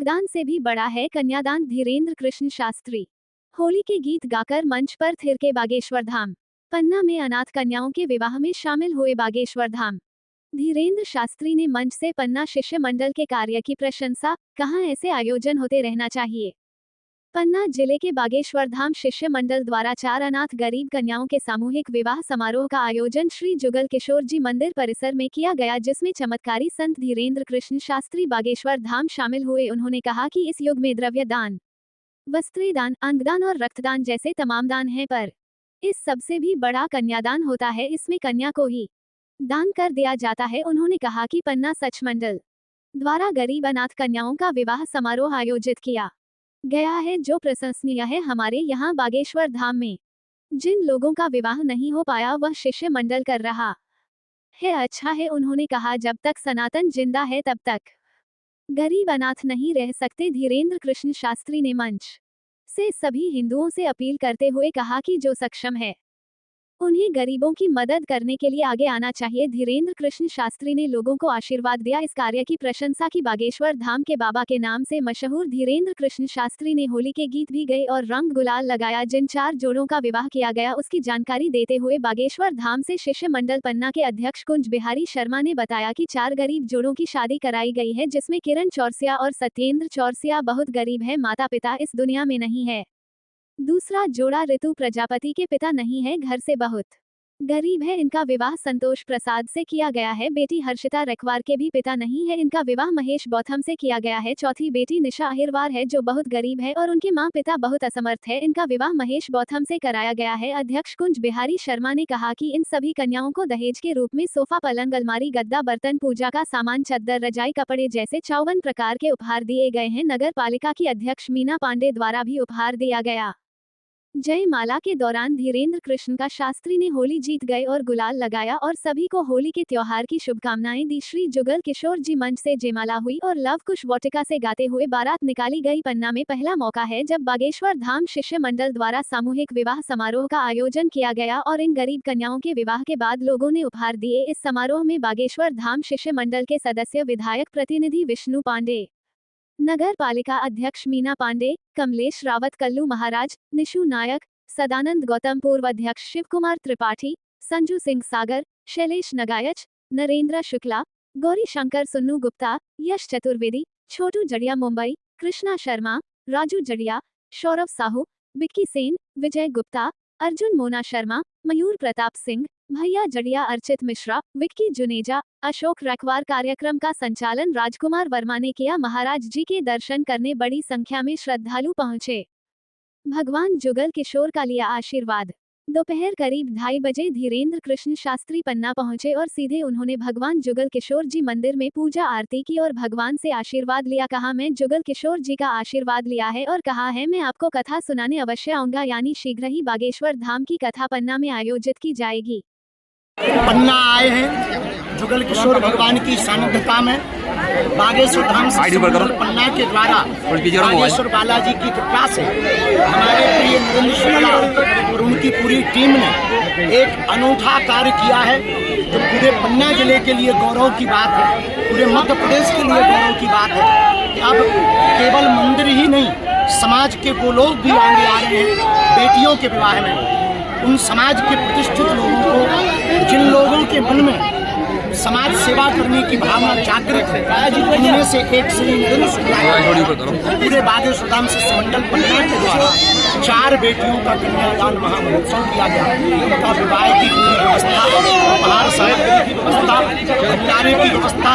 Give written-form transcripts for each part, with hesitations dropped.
अंगदान से भी बड़ा है कन्यादान, धीरेन्द्र कृष्ण शास्त्री। होली के गीत गाकर मंच पर थिरके बागेश्वर धाम। पन्ना में अनाथ कन्याओं के विवाह में शामिल हुए बागेश्वर धाम। धीरेन्द्र शास्त्री ने मंच से पन्ना शिष्य मंडल के कार्य की प्रशंसा, कहा ऐसे आयोजन होते रहना चाहिए। पन्ना जिले के बागेश्वर धाम शिष्य मंडल द्वारा 4 अनाथ गरीब कन्याओं के सामूहिक विवाह समारोह का आयोजन श्री जुगल किशोर जी मंदिर परिसर में किया गया, जिसमें चमत्कारी संत धीरेन्द्र कृष्ण शास्त्री बागेश्वर धाम शामिल हुए। उन्होंने कहा कि इस युग में द्रव्य दान, वस्त्र दान, अंगदान और रक्तदान जैसे तमाम दान हैं, पर इस सबसे भी बड़ा कन्यादान होता है। इसमें कन्या को ही दान कर दिया जाता है। उन्होंने कहा कि पन्ना सच मंडल द्वारा गरीब अनाथ कन्याओं का विवाह समारोह आयोजित किया गया है, जो प्रशंसनीय है। हमारे यहाँ बागेश्वर धाम में जिन लोगों का विवाह नहीं हो पाया वह शिष्य मंडल कर रहा है, अच्छा है। उन्होंने कहा जब तक सनातन जिंदा है तब तक गरीब अनाथ नहीं रह सकते। धीरेन्द्र कृष्ण शास्त्री ने मंच से सभी हिंदुओं से अपील करते हुए कहा कि जो सक्षम है उन्हें गरीबों की मदद करने के लिए आगे आना चाहिए। धीरेन्द्र कृष्ण शास्त्री ने लोगों को आशीर्वाद दिया, इस कार्य की प्रशंसा की। बागेश्वर धाम के बाबा के नाम से मशहूर धीरेन्द्र कृष्ण शास्त्री ने होली के गीत भी गाए और रंग गुलाल लगाया। जिन 4 जोड़ों का विवाह किया गया उसकी जानकारी देते हुए बागेश्वर धाम से शिष्य मंडल पन्ना के अध्यक्ष कुंज बिहारी शर्मा ने बताया कि 4 गरीब जोड़ों की शादी कराई गई है, जिसमें किरण चौरसिया और सत्येंद्र चौरसिया बहुत गरीब है, माता पिता इस दुनिया में नहीं है। दूसरा जोड़ा ऋतु प्रजापति के पिता नहीं है, घर से बहुत गरीब है, इनका विवाह संतोष प्रसाद से किया गया है। बेटी हर्षिता रखवार के भी पिता नहीं है, इनका विवाह महेश बौथम से किया गया है। चौथी बेटी निशा अहिरवार है जो बहुत गरीब है और उनके माँ पिता बहुत असमर्थ है, इनका विवाह महेश बौथम से कराया गया है। अध्यक्ष कुंज बिहारी शर्मा ने कहा कि इन सभी कन्याओं को दहेज के रूप में सोफा, पलंग, अलमारी, गद्दा, बर्तन, पूजा का सामान, चद्दर, रजाई, कपड़े जैसे 54 प्रकार के उपहार दिए गए हैं। नगर पालिका की अध्यक्ष मीना पांडे द्वारा भी उपहार दिया गया। जयमाला के दौरान धीरेन्द्र कृष्ण का शास्त्री ने होली जीत गए और गुलाल लगाया और सभी को होली के त्योहार की शुभकामनाएं दी। श्री जुगल किशोर जी मंच से जयमाला हुई और लव कुश वाटिका से गाते हुए बारात निकाली गई। पन्ना में पहला मौका है जब बागेश्वर धाम शिष्य मंडल द्वारा सामूहिक विवाह समारोह का आयोजन किया गया और इन गरीब कन्याओं के विवाह के बाद लोगों ने उपहार दिए। इस समारोह में बागेश्वर धाम शिष्य मंडल के सदस्य, विधायक प्रतिनिधि विष्णु पांडे, नगर पालिका अध्यक्ष मीना पांडे, कमलेश रावत, कल्लू महाराज, निशु नायक, सदानंद गौतम, पूर्व अध्यक्ष शिव कुमार त्रिपाठी, संजू सिंह सागर, शैलेश नगायच, नरेंद्र शुक्ला, गौरी शंकर, सुन्नू गुप्ता, यश चतुर्वेदी, छोटू जड़िया मुंबई, कृष्णा शर्मा, राजू जड़िया, सौरभ साहू, विक्की सेन, विजय गुप्ता, अर्जुन मोना शर्मा, मयूर प्रताप सिंह, भैया जड़िया, अर्चित मिश्रा, विक्की जुनेजा, अशोक रखवार। कार्यक्रम का संचालन राजकुमार वर्मा ने किया। महाराज जी के दर्शन करने बड़ी संख्या में श्रद्धालु पहुंचे। भगवान जुगल किशोर का लिया आशीर्वाद। दोपहर करीब 2:30 बजे धीरेन्द्र कृष्ण शास्त्री पन्ना पहुंचे और सीधे उन्होंने भगवान जुगल किशोर जी मंदिर में पूजा आरती की और भगवान से आशीर्वाद लिया। कहा मैं जुगल किशोर जी का आशीर्वाद लिया है और कहा है मैं आपको कथा सुनाने अवश्य आऊंगा, यानी शीघ्र ही बागेश्वर धाम की कथा पन्ना में आयोजित की जाएगी। पन्ना आए हैं जुगल किशोर भगवान की सानिध्यता में। बागेश्वर धाम से पन्ना के द्वारा बागेश्वर बालाजी की कृपा से हमारे प्रिय नरेंद्र शुक्ला और उनकी पूरी टीम ने एक अनूठा कार्य किया है, जो पूरे पन्ना जिले के लिए गौरव की बात है, पूरे मध्य प्रदेश के लिए गौरव की बात है कि अब केवल मंदिर ही नहीं, समाज के वो लोग भी आगे आ रहे हैं बेटियों के विवाह में। उन समाज के प्रतिष्ठित लोगों को, जिन लोगों के मन में समाज सेवा करने की भावना जागृत है, उनमें से एक श्री नरेंद्र शुक्ला पूरे बागेश्वर धाम से मंडल पन्ना के द्वारा 4 बेटियों का कन्यादान महामहोत्सव किया गया। उनका विवाह की पूरी व्यवस्था, उपहार सामग्री की व्यवस्था, भंडारे की व्यवस्था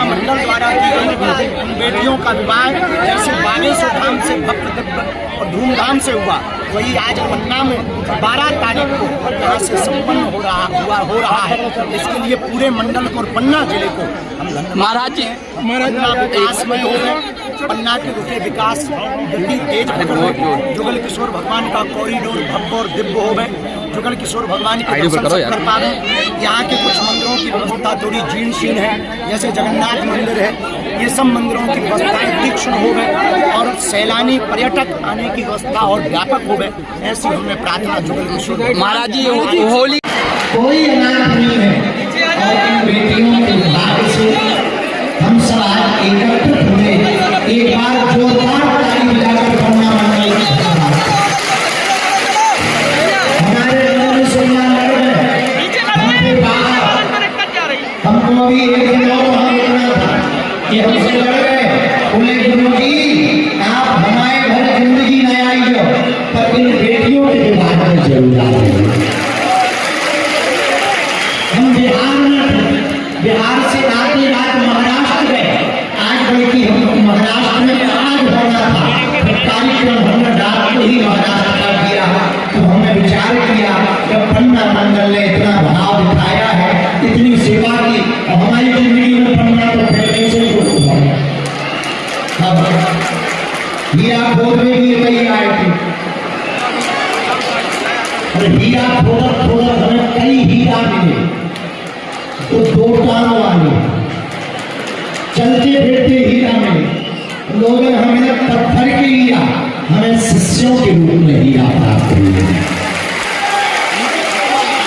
मंडल द्वारा की गई। उन बेटियों का विवाह जैसे बागेश्वर धाम से भक्त और धूमधाम से हुआ, वही आज पन्ना में 12 तारीख को यहाँ से संपन्न हो रहा है। इसके लिए पूरे मंडल को और पन्ना जिले को हम महाराज जी विकासमय हो गए। पन्ना के रुके विकास गति तेज पकड़ गए। जुगल किशोर भगवान का कॉरिडोर भव्य और दिव्य हो गए। जुगल किशोर भगवान के दर्शन कर पा रहे। यहाँ के कुछ मंदिरों की व्यवस्था थोड़ी जीर्ण शीर्ण है, जैसे जगन्नाथ मंदिर है, ये सब मंदिरों की व्यवस्थाएं तीक्ष्ण हो गए और सैलानी पर्यटक आने की व्यवस्था और व्यापक हो गए। ऐसी हमने प्रार्थना जुगल किशोर महाराज जी होली कोई अनाथ नहीं है और इन बेटियों के भाग्य से हम सब आज एकत्रित हुए एक बार जोरदार ताली बजाकर पन्ना मंडल की धन्यवाद। हमारे नौवीं से यहाँ लड़ गए, हमसे बाहर, हमको अभी एक दिन और वहाँ रुकना था कि हमसे लड़ गए। बोले गुरु जी आप हमारे घर जिंदगी न आई हो, पर इन बेटियों के विवाह में जरूर आए। हम बिहार में थे, बिहार से आते रात महाराष्ट्र गए। आज बल्कि हम महाराष्ट्र में आज होना था, कार्यक्रम हमने रात को ही महाराष्ट्र का किया। तो हमने विचार किया जब पन्ना मंडल ने इतना भाव दिखाया है, इतनी सेवा की, और हमारी जिंदगी में पन्ना तो फिर कैसे हुआ। अब हीरा खोद में भी कई आए थे, और हीरा खोदत खोदत हमें कई हीरा मिले। तो दो टांग वाले चलते फिरते हीरा में लोगों ने हमें पत्थर के लिया, हमें शिष्यों के रूप में हीरा प्राप्त हुए।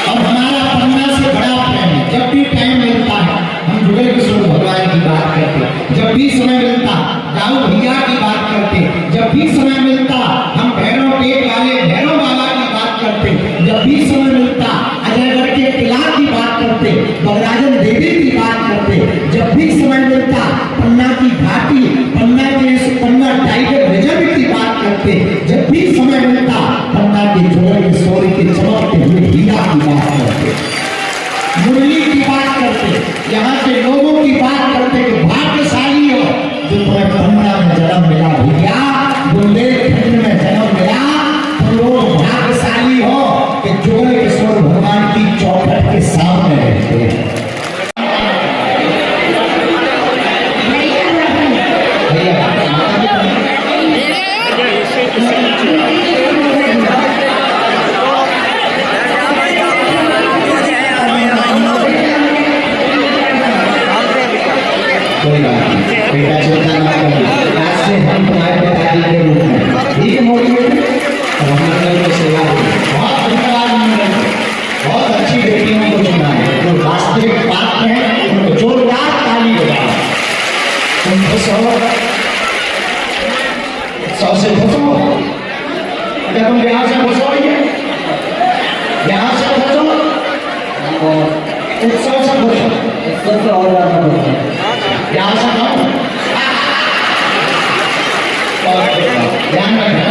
अब हमारा पन्ना से बड़ा प्रेम है। जब भी टाइम मिलता है हम जुगल किशोर भगवान की बात करते, जब भी समय मिलता राहुल भैया की बात करते, जब भी समय मिलता हम भैरव पेट वाले भैरव बाबा की बात करते, जब भी समय मिलता अजयगढ़ के किला की बात करते, बगराजन देवी की बात करते, जब भी समय मिलता पन्ना की घाटी, पन्ना के पन्ना टाइगर रिजर्व की बात करते, जब भी समय मिलता पन्ना के जुगल किशोर के चमकते हुए हीरा की बात करते, मुरली की बात करते, यहाँ के लोगों की बात करते कि भाग्यशाली हो जो तुम्हें पन्ना में जन्म मिला भैया, बुंदेलखंड में जन्म मिला। तुम लोग भाग्यशाली हो कि जुगल किशोर भगवान की चौखट के सामने रहते हैं। कोई बात नहीं, बेटा चिंता ना करो, आज से हम तुम्हारे पिताजी के रूप में ठीक होगी। और हमारे को सेवा बहुत धन्यवाद मंडल, बहुत अच्छी बेटियों को चुना है, जो वास्तविक पात्र है उनको जोरदार ताली बजाओ। तुम खुश हो, 100 से खुश हो, क्या तुम यहाँ से खुश हो? यहाँ से खुश हो, 100 से खुश हो, 100 से और ज्यादा खुश हो। यहाँ से खाओ, ध्यान रखना।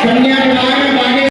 कन्या